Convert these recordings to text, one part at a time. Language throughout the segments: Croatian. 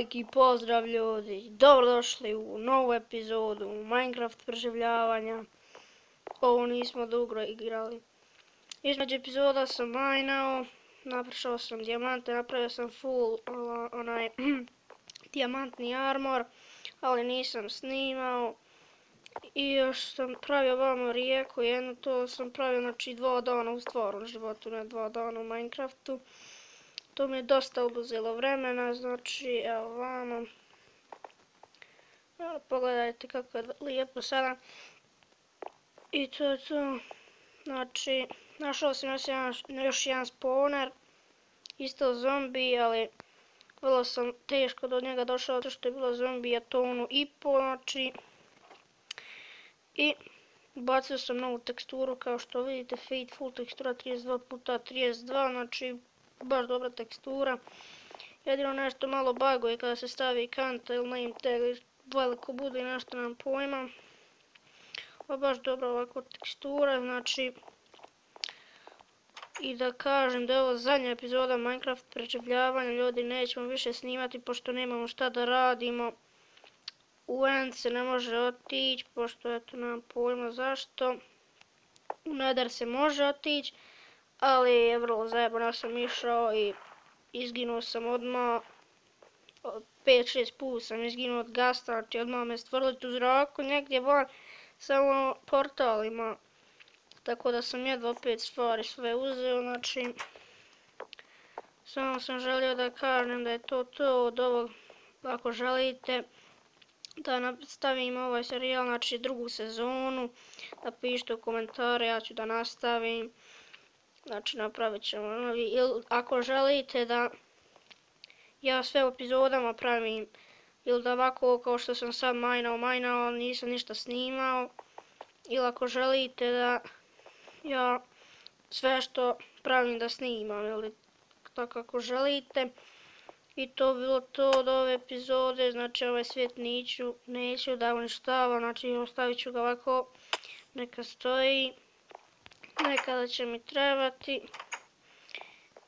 Veliki pozdrav ljudi, dobrodošli u novu epizodu Minecraft preživljavanja. Ovo nismo dugo igrali. Između epizoda sam minao, naprašao sam dijamante, napravio sam full dijamantni armor, ali nisam snimao. I još sam pravio vamo rijeku, jednu to sam pravio, znači 2 dana u stvarnom životu, ne 2 dana u Minecraftu. To mi je dosta oduzelo vremena, znači evo vamo. Pogledajte kako je lijepo sada. I to je to. Znači, našao sam još jedan spawner. Isto zombi, ali vrlo sam teško do njega došao, zato što je bilo zombija tonu i pol, znači. I bacio sam novu teksturu, kao što vidite, Fateful tekstura 32x32, znači baš dobra tekstura. Jedino nešto malo baguje kada se stavi kanta ili name tag, veliko bude i nešto nam pojma. Ovo je baš dobra ovako tekstura, znači. I da kažem da je ovo zadnja epizoda Minecraft preživljavanja, ljudi, nećemo više snimati pošto nemamo šta da radimo. U End se ne može otići, pošto eto nemam pojma zašto. U Nether se može otići, ali je vrlo zajebano, ja sam išao i izginuo sam odmah. 5-6 puta sam izginuo od gasta, znači odmah me stvorili u zraku negdje van, samo portalima. Tako da sam jedva opet stvari sve uzeo, znači. Samo sam želio da kažem da je to od ovog. Ako želite da nastavim ovaj serijal, znači drugu sezonu, da pišite u komentare, ja ću da nastavim. Znači napravit ćemo novi, ili ako želite da ja sve u epizodama pravim, ili da ovako kao što sam sad minao, nisam ništa snimao, ili ako želite da ja sve što pravim da snimam, ili tako kako želite. I to bilo to od ove epizode, znači ovaj svijet neću da uništavam, znači ostavit ću ga ovako, neka stoji, nekada će mi trebati.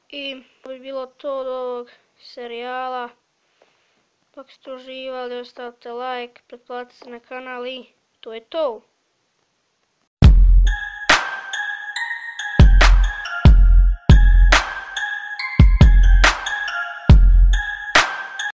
I to bi bilo to od ovog serijala. Ako ste uživali, ostavite like, pretplatite se na kanal i to je to.